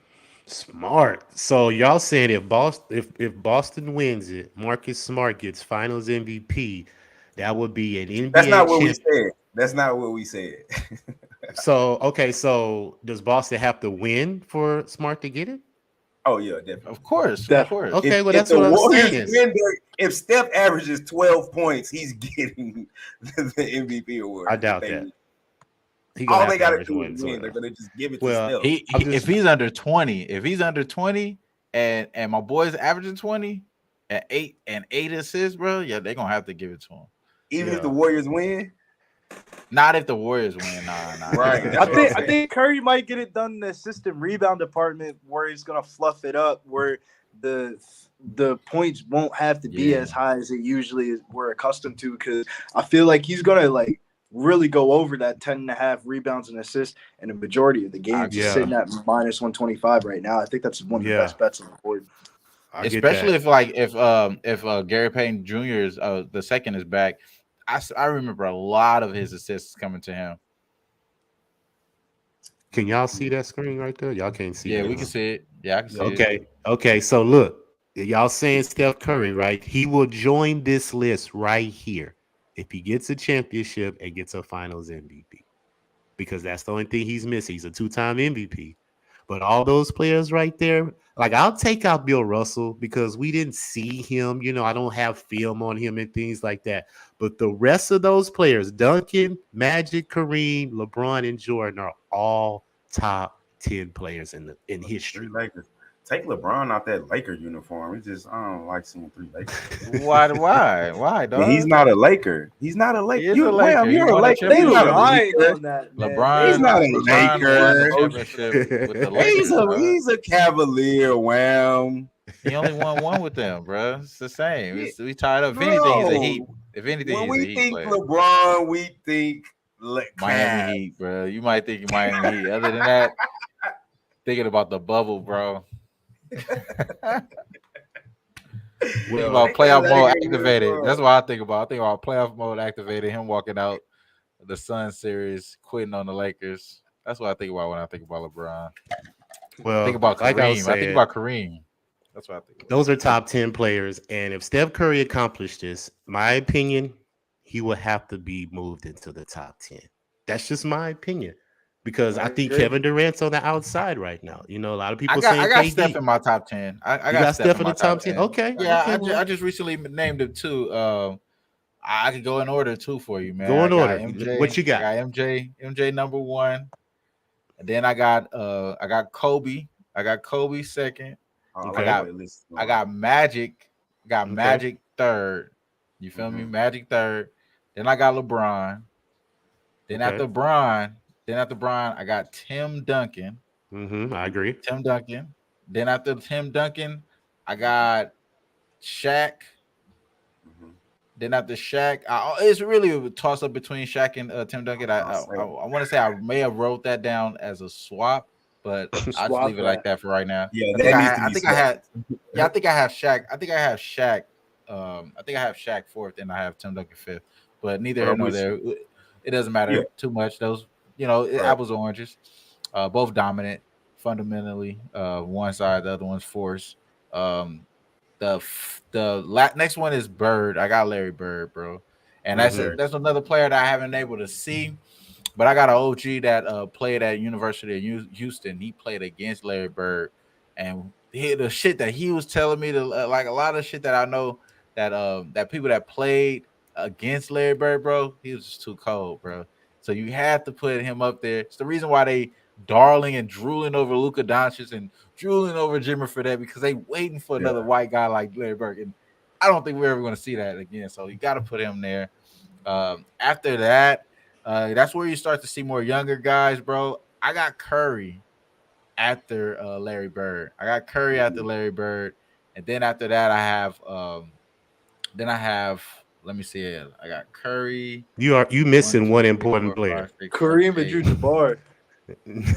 Smart. So y'all saying if Boston wins it, Marcus Smart gets Finals MVP, that would be an NBA. That's not what we said. That's not what we said. So does Boston have to win for Smart to get it? Oh yeah, definitely. Of course. Okay, well that's what I'm saying. If Steph averages 12 points, he's getting the MVP award. I doubt that. All they got to do is win. They're going to just give it to Steph. If he's under 20, and my boy's averaging 20 and 8 assists, bro, yeah, they're gonna have to give it to him. Even if the Warriors win. Not if the Warriors win. Nah. Right. I think Curry might get it done in the assistant rebound department where he's gonna fluff it up, where the points won't have to be as high as it usually is we're accustomed to, because I feel like he's gonna like really go over that 10.5 rebounds and assists in the majority of the games. He's sitting at minus 125 right now. I think that's one of the best bets on the board. Especially if Gary Payton Jr.'s the second is back. I remember a lot of his assists coming to him. Can y'all see that screen right there? Y'all can't see it. Yeah, we can see it. Yeah, I can see it. Okay. So look, y'all saying Steph Curry, right? He will join this list right here if he gets a championship and gets a Finals MVP, because that's the only thing he's missing. He's a 2-time MVP. But all those players right there, Like, I'll take out Bill Russell because we didn't see him. You know, I don't have film on him and things like that. But the rest of those players, Duncan, Magic, Kareem, LeBron, and Jordan, are all top 10 players in history. Three Lakers. Take LeBron out that Laker uniform. It's just, I don't like seeing three Lakers. Why, dog? Yeah, he's not a Laker. He's not a Laker. He is a Laker. Wham, you're He a won a Laker. championship. He's not a Lying Laker. on that, man. LeBron. He's not a LeBron won Laker. the championship with the Lakers. He's a Cavalier. Wham. He only won one with them, bro. It's the same. We tied up. If Bro, anything, he's a Heat. If anything, When he's a we Heat think player. LeBron, we think Miami Heat, bro. You might think Miami Heat. Other than that, thinking about the bubble, bro. Think about playoff mode activated. That's what I think about. I think about playoff mode activated. Him walking out the Sun series, quitting on the Lakers. That's what I think about when I think about LeBron. Well, Think about Kareem. like I I said, think about Kareem. That's what I think about. those are top 10 players. And if Steph Curry accomplished this, my opinion, he will have to be moved into the top 10. That's just my opinion. Because I think Kevin Durant's on the outside right now. You know, a lot of people say I got KD. Steph in my top 10. I You got Steph in my the top 10? Okay. Yeah, okay, I just recently named him too. I could go in order too for you, man. Go in I got order. MJ, What you got? I got MJ number 1. And then I got Kobe. I got Kobe second. Okay. I got Magic. Okay. Magic third. You feel me? Magic third. Then I got LeBron. Then Okay. after Bron, I got Tim Duncan. I agree. Tim Duncan. Then after Tim Duncan, I got Shaq. Then after Shaq, it's really a toss up between Shaq and Tim Duncan. I want to say I may have wrote that down as a swap, but I'll just leave it like that for right now. Yeah, I think I have Shaq. I think I have Shaq fourth, and I have Tim Duncan fifth. But neither here nor there. It doesn't matter too much. Those, apples and oranges. Both dominant, fundamentally. One side, the other one's force. The next one is Bird. I got Larry Bird, bro, and that's another player that I haven't been able to see. But I got an OG that played at University of Houston. He played against Larry Bird, and the shit that he was telling me, like a lot of shit that I know that people that played against Larry Bird, bro, he was just too cold, bro. So you had to put him up there. It's the reason why they darling and drooling over Luka Doncic and drooling over Jimmy Fredette, because they waiting for another white guy like Larry Bird. And I don't think we're ever going to see that again. So you got to put him there. After that, that's where you start to see more younger guys, bro. I got Curry after Larry Bird. Larry Bird. And then after that, I have let me see it. I got Curry. You missing one important player. Kareem Abdul-Jabbar.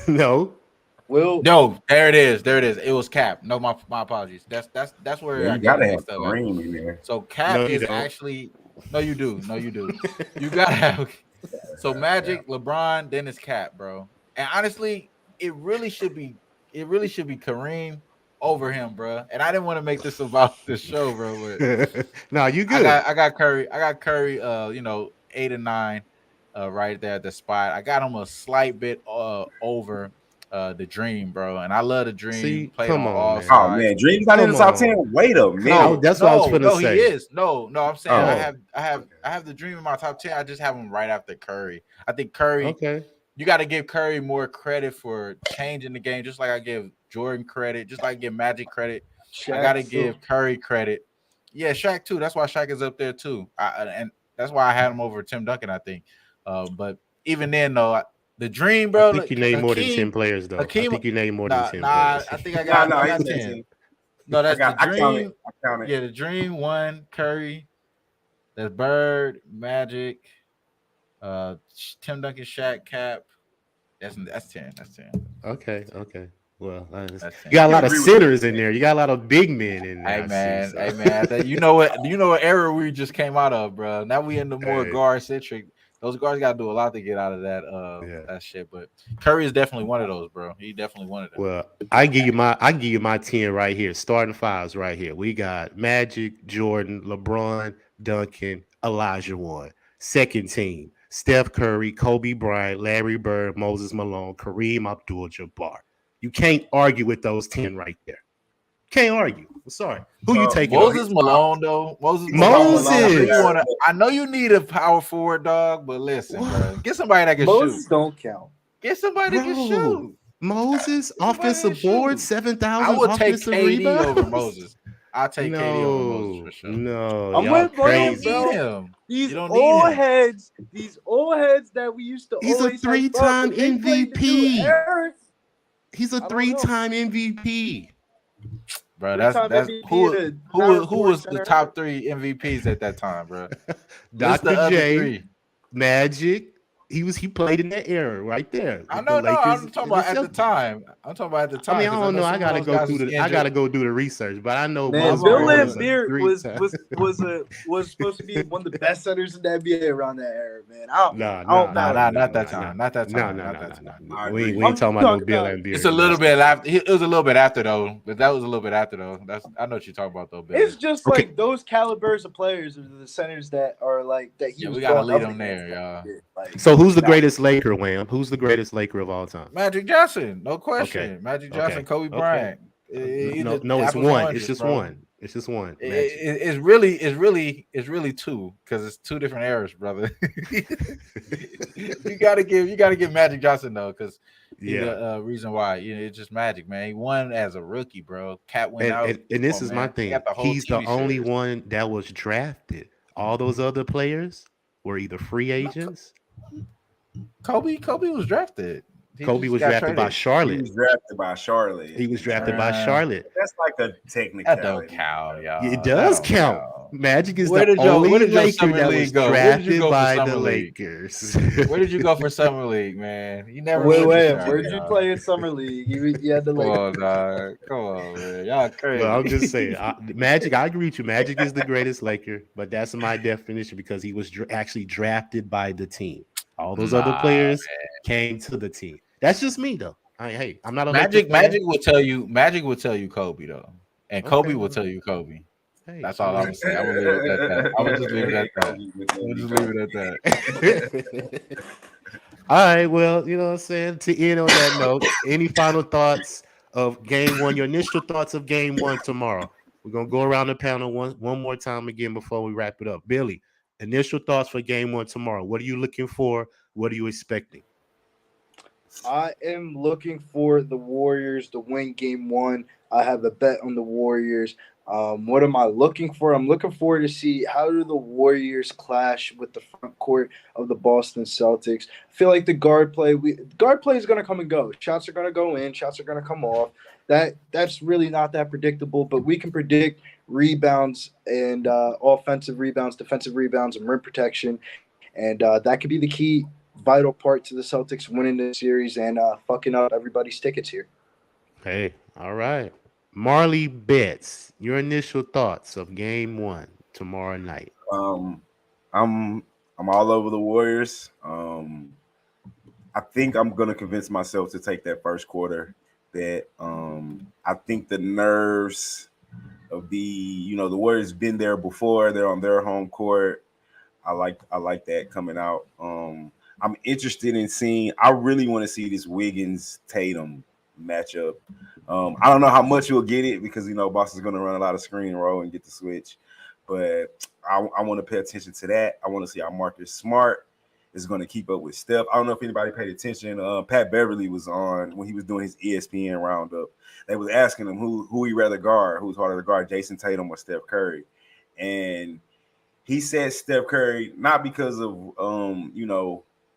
No. No, there it is. It was Cap. No, my apologies. That's where you gotta have Kareem in there. So Cap is actually you do. You gotta have Magic, LeBron, then it's Cap, bro. And honestly, it really should be Kareem over him, bro. And I didn't want to make this about the show, bro. But no, you good. I got Curry. 8 and 9, right there at the spot. I got him a slight bit over the Dream, bro. And I love the Dream. See, Played come on on, all man. sides. Oh man, Dream's not in the top 10. Wait a minute. No, that's what I was gonna say. He is. No, I'm saying Oh. I have the Dream in my top 10. I just have him right after Curry. I think Curry. Okay. You got to give Curry more credit for changing the game, just like I give Jordan credit, just like I give Magic credit. I got to give Curry credit. Yeah, Shaq too. That's why Shaq is up there too. And that's why I had him over Tim Duncan, I think. But even then, though, the Dream, bro. I think you named more than 10 players, though. I think you named more than 10 players. I think I got, I got 10. 10. No, that's the Dream. I count it. Yeah, the Dream, 1, Curry. That's Bird, Magic, Tim Duncan, Shaq, Cap. That's 10. That's 10. Okay. Well, That's 10. you got a lot of centers in there. You got a lot of big men in there. Hey man. You know what era we just came out of, bro. Now we in the more guard centric. Those guards got to do a lot to get out of that shit. But Curry is definitely one of those, bro. He definitely one of them. Well, I give you my 10 right here. Starting fives right here. We got Magic, Jordan, LeBron, Duncan, Elijah Warren. Second team: Steph Curry, Kobe Bryant, Larry Bird, Moses Malone, Kareem Abdul-Jabbar. You can't argue with those 10 right there. Can't argue. I'm sorry. Who you taking? Moses Malone though. Moses. I know you need a power forward, dog, but listen, bro. Get somebody that can Moses shoot. don't count. Get somebody that can shoot. Moses, offensive board, 7,000. I would take offensive KD rebounds? over Moses. I'll take KD over Moses for sure. No, I'm y'all with Brown, crazy. bro. Him. These You don't need old him. heads, that we used to. He's a always hype up, three-time but they played the new MVP. era. He's a I don't know. 3-time MVP. Bro, that's MVP who to was the center. top 3 MVPs at that time, bro. Dr. J, Magic. He played in that era right there. I with know, the no, I'm Lakers talking and about at the Celtics. time. I'm talking about at the time. I mean, I 'cause don't know. some I of gotta those go guys through was the. I injured. gotta go do the research, but I know. Man, Moses Bill was a Laimbeer was three-time- was supposed to be one of the best centers in the NBA around that era, man. Not that time. Not that time. No. We ain't talking about no Bill Laimbeer. It's a little bit after. It was a little bit after though, but that was a little bit after though. I know what you're talking about though, Bill. It's just like those calibers of players are the centers that are like that. Yeah, we gotta lead them there, y'all. Like, So who's the greatest Laker, Wham? Who's the greatest Laker of all time? Magic Johnson, no question. Okay. Magic Johnson, Okay. Kobe Okay. Bryant. No, it's one. It's just one. It's just one. It's really two because it's 2 different eras, brother. you gotta give Magic Johnson though, because the reason why it's just Magic, man. He won as a rookie, bro. Cat went out, and this is my thing. He's the only one that was drafted. All those other players were either free agents. Kobe was drafted. Kobe was drafted by Charlotte. He was drafted by Charlotte. He was drafted by Charlotte. That's like a technicality. That don't count, y'all. It does count. Magic is Where the did your only Laker summer that league was go? Where did you drafted go for by summer the league? Lakers. Where did you go for summer league, man? You never. Wait, went to where did you Charlotte, play in summer league? You had the Come on, Lakers. dog. Come on, man. Y'all crazy. Well, I'm just saying, Magic. I agree with you. Magic is the greatest Laker, but that's my definition because he was actually drafted by the team. All those other players came to the team. That's just me, though. I'm not a Magic. Laker fan. Magic will tell you. Magic will tell you Kobe though, and Kobe will tell you Kobe. Hey, That's all I'm gonna say. I'm gonna leave it at that. I'm gonna just leave it at that. I'm gonna just leave it at that. All right, well, you know what I'm saying? To end on that note, any final thoughts of game one, your initial thoughts of game one tomorrow? We're going to go around the panel one more time again before we wrap it up. Billy, initial thoughts for game one tomorrow. What are you looking for? What are you expecting? I am looking for the Warriors to win game one. I have a bet on the Warriors. What am I looking for? I'm looking forward to see how do the Warriors clash with the front court of the Boston Celtics. I feel like the guard play is going to come and go. Shots are going to go in. Shots are going to come off. That's really not that predictable, but we can predict rebounds and offensive rebounds, defensive rebounds, and rim protection. And that could be the key vital part to the Celtics winning this series and fucking up everybody's tickets here. Hey, all right. Marley Betz, your initial thoughts of game one tomorrow night. I'm all over the Warriors. I think I'm gonna convince myself to take that first quarter bet. I think the nerves of the Warriors been there before. They're on their home court. I like that coming out. I'm interested in seeing. I really want to see this Wiggins Tatum matchup. I don't know how much you'll get it because Boston's going to run a lot of screen and roll and get the switch, but I want to pay attention to that. I want to see how Marcus Smart is going to keep up with Steph. I don't know if anybody paid attention. Pat Beverly was on when he was doing his ESPN roundup. They was asking him who he rather guard, who's harder to guard, Jason Tatum or Steph Curry, and he said Steph Curry not because of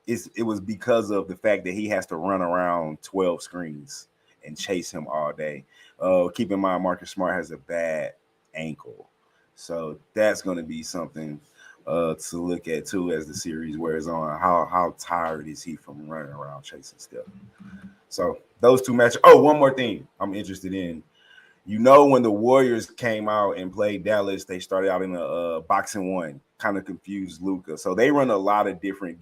it was because of the fact that he has to run around 12 screens and chase him all day. Keep in mind, Marcus Smart has a bad ankle. So that's going to be something to look at, too, as the series wears on. How tired is he from running around chasing Steph? So those two matches. Oh, one more thing I'm interested in. When the Warriors came out and played Dallas, they started out in a boxing one, kind of confused Luka. So they run a lot of different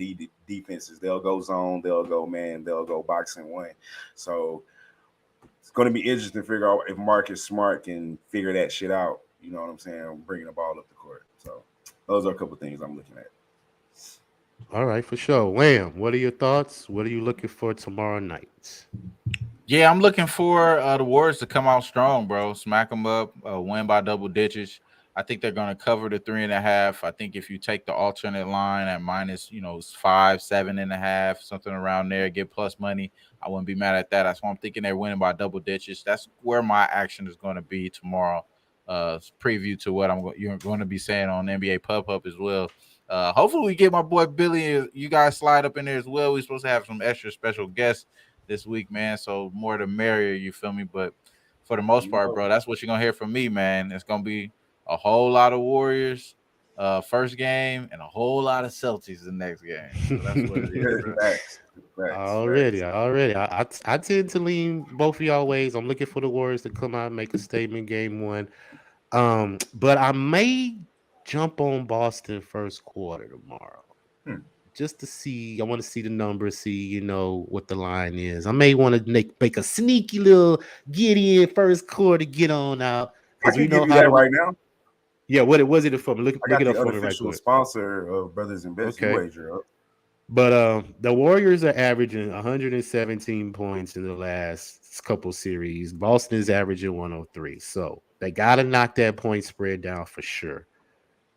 defenses. They'll go zone, they'll go man, they'll go boxing one. So it's going to be interesting to figure out if Marcus Smart can figure that shit out. You know what I'm saying? Bringing the ball up the court. So those are a couple of things I'm looking at. All right, for sure. Wham, what are your thoughts? What are you looking for tomorrow night? Yeah, I'm looking for the Warriors to come out strong, bro. Smack them up, win by double digits. I think they're going to cover the 3.5. I think if you take the alternate line at minus, 5, 7.5, something around there, get plus money, I wouldn't be mad at that. That's why I'm thinking they're winning by double digits. That's where my action is going to be tomorrow. Preview to what you're going to be saying on NBA Pub Hub as well. Hopefully we get my boy Billy. You guys slide up in there as well. We're supposed to have some extra special guests this week, man. So more the merrier, you feel me? But for the most part, bro, that's what you're gonna hear from me, man. It's gonna be a whole lot of Warriors first game and a whole lot of Celtics the next game. So that's what it is, bro. Facts. Already. I tend to lean both of y'all ways. I'm looking for the Warriors to come out and make a statement game one. But I may jump on Boston first quarter tomorrow. Just to see, I want to see the numbers, see, what the line is. I may want to make a sneaky little get in first quarter, get on out. I can give you that right now. Yeah, what was it for me? Look I got it up the for me right unofficial quick. sponsor of Brothas N Betz. Okay. Wager up. But the Warriors are averaging 117 points in the last couple series. Boston is averaging 103. So they got to knock that point spread down for sure.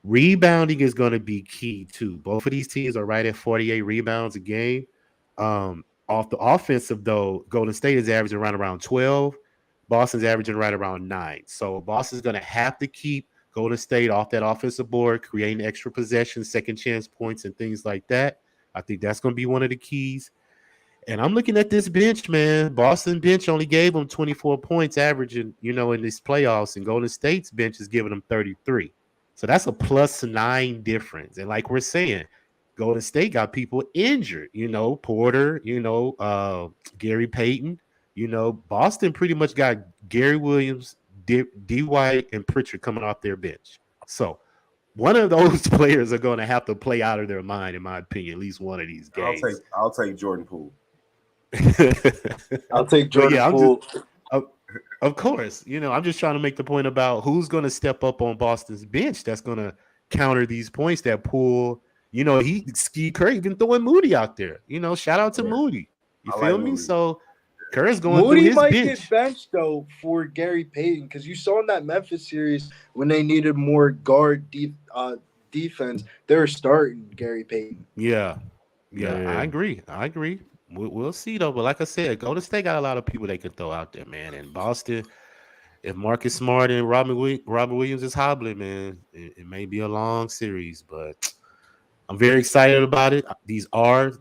Rebounding is going to be key too. Both of these teams are right at 48 rebounds a game. Off the offensive, though, Golden State is averaging around 12. Boston's averaging right around 9. So Boston's going to have to keep Golden State off that offensive board, creating extra possessions, second chance points, and things like that. I think that's going to be one of the keys. And I'm looking at this bench, man. Boston bench only gave them 24 points averaging, in these playoffs, and Golden State's bench is giving them 33. So that's a +9 difference. And like we're saying, Golden State got people injured, Porter, Gary Payton, Boston pretty much got Gary Williams, D. White, and Pritchard coming off their bench. So one of those players are going to have to play out of their mind, in my opinion, at least one of these games. I'll take Jordan Poole. I'll take Jordan Poole. Of course, I'm just trying to make the point about who's going to step up on Boston's bench that's going to counter these points that Poole, Steve Kerr even throwing Moody out there. Shout out to Moody. You feel me? Moody. So Kerr's going Moody through his might bench. get benched though for Gary Payton because you saw in that Memphis series when they needed more guard defense, they were starting Gary Payton. Yeah. I agree. We'll see though. But like I said, Golden State got a lot of people they could throw out there, man. And Boston, if Marcus Smart and Robert Williams is hobbling, man, it may be a long series. But I'm very excited about it. These are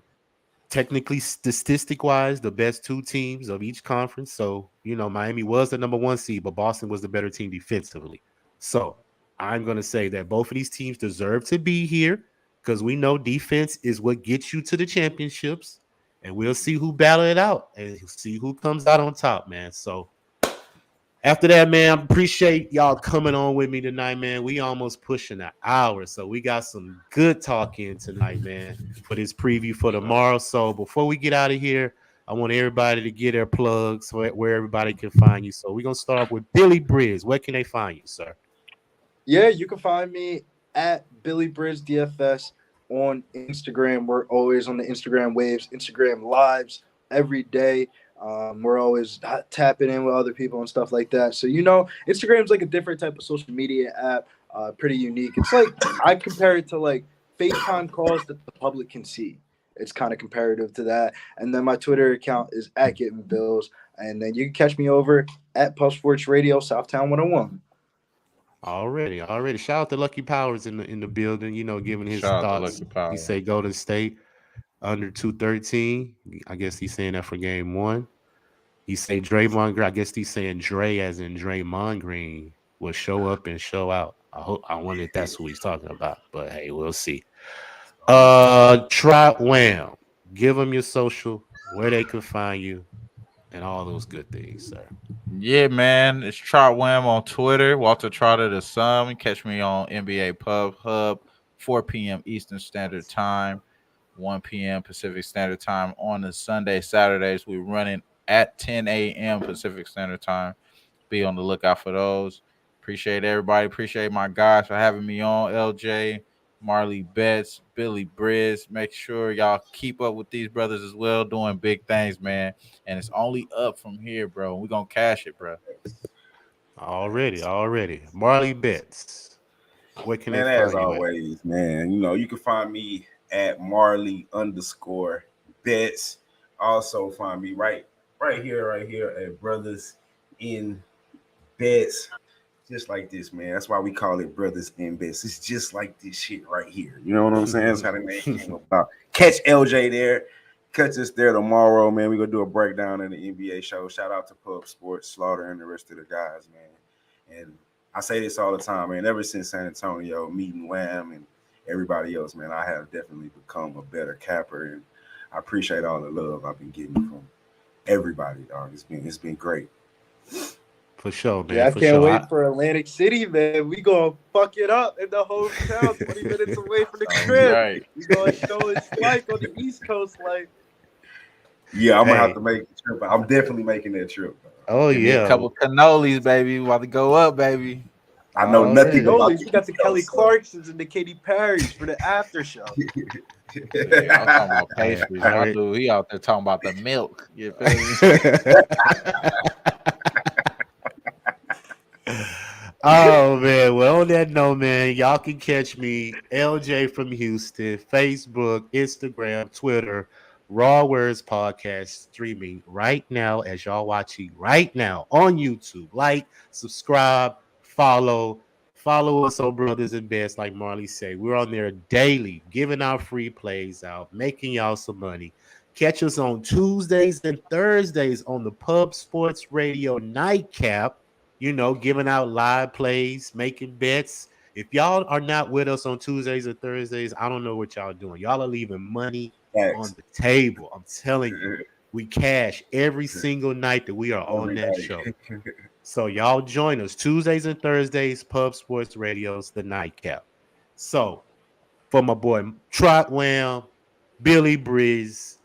technically, statistic-wise, the best two teams of each conference. So, Miami was the number 1 seed, but Boston was the better team defensively. So I'm going to say that both of these teams deserve to be here because we know defense is what gets you to the championships. And we'll see who battle it out and see who comes out on top, man. So after that, man, I appreciate y'all coming on with me tonight, man. We almost pushing an hour. So we got some good talk in tonight, man, for this preview for tomorrow. So before we get out of here, I want everybody to get their plugs where everybody can find you. So we're going to start off with Billy Briz. Where can they find you, sir? Yeah, you can find me at Billy Briz DFS on Instagram. We're always on the Instagram waves, Instagram lives every day. We're always tapping in with other people and stuff like that. So, Instagram's like a different type of social media app, pretty unique. It's like, I compare it to like FaceTime calls that the public can see. It's kind of comparative to that. And then my Twitter account is at Getting Bills. And then you can catch me over at Pubsports Radio, Southtown 101. Already. Shout out to Lucky Powers in the building, giving his thoughts. He say Golden State under 213. I guess he's saying that for game 1. He say Draymond Green. I guess he's saying Dre as in Draymond Green will show up and show out. I wonder if that's who he's talking about. But hey, we'll see. Trot Wham. Give them your social, where they can find you, and all those good things, sir. Yeah, man. It's Trot Wham on Twitter. Walter Trotter the Sun. Catch me on NBA Pub Hub, 4 p.m. Eastern Standard Time, 1 p.m. Pacific Standard Time on the Sunday, Saturdays. We're running at 10 a.m. Pacific Standard Time. Be on the lookout for those. Appreciate everybody. Appreciate my guys for having me on, LJ, Marley Betz, Billy Briz. Make sure y'all keep up with these brothers as well, doing big things, man. And it's only up from here, bro. We're gonna cash it, bro. Already. Marley Betz. Where can Man, they as find you at? always, man, you can find me at Marley_Betz. Also find me right here at Brothas N Betz. Just like this, man. That's why we call it Brothas N Betz. It's just like this shit right here. You know what I'm saying? That's how the name came about. Catch LJ there. Catch us there tomorrow, man. We're going to do a breakdown in the NBA show. Shout out to Pubsports, Slaughter, and the rest of the guys, man. And I say this all the time, man. Ever since San Antonio, meeting Wham and everybody else, man, I have definitely become a better capper. And I appreciate all the love I've been getting from everybody, dog. It's been great. For sure, man. Yeah, I for can't sure. wait for Atlantic City, man. We gonna fuck it up in the hometown, 20 minutes away from the crib. Right. We gonna show it's like on the East Coast, like. Yeah, I'm going to Hey. have to make the trip. I'm definitely making that trip. Oh, Give me a yeah. couple cannolis, baby. We about to go up, baby. I know Already. nothing No, about you got the Kelly Clarksons and the Katy Perry's for the after show. Yeah, I'm talking about pastries. My dude, he out there talking about the milk. You feel me? Oh man, well on that note, man, y'all can catch me LJ from Houston, Facebook, Instagram, Twitter, RaWordz Podcast streaming right now as y'all watching right now on YouTube. Like, subscribe, follow us on Brothas N Betz, like Marley said. We're on there daily, giving out free plays out, making y'all some money. Catch us on Tuesdays and Thursdays on the Pubsports Radio Nightcap. Giving out live plays, making bets. If y'all are not with us on Tuesdays or Thursdays, I don't know what y'all doing. Y'all are leaving money on the table. I'm telling you, we cash every single night that we are on that show. So y'all join us Tuesdays and Thursdays, Pubsports Radio's The Nightcap. So for my boy Trot Wham, Billy Briz,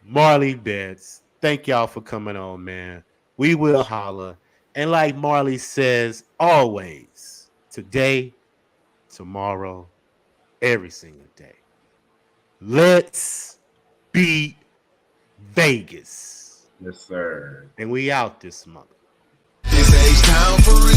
Marley Betz, thank y'all for coming on, man. We will holler. And like Marley says, always, today, tomorrow, every single day. Let's beat Vegas. Yes, sir. And we out this month. It's H-Town for real.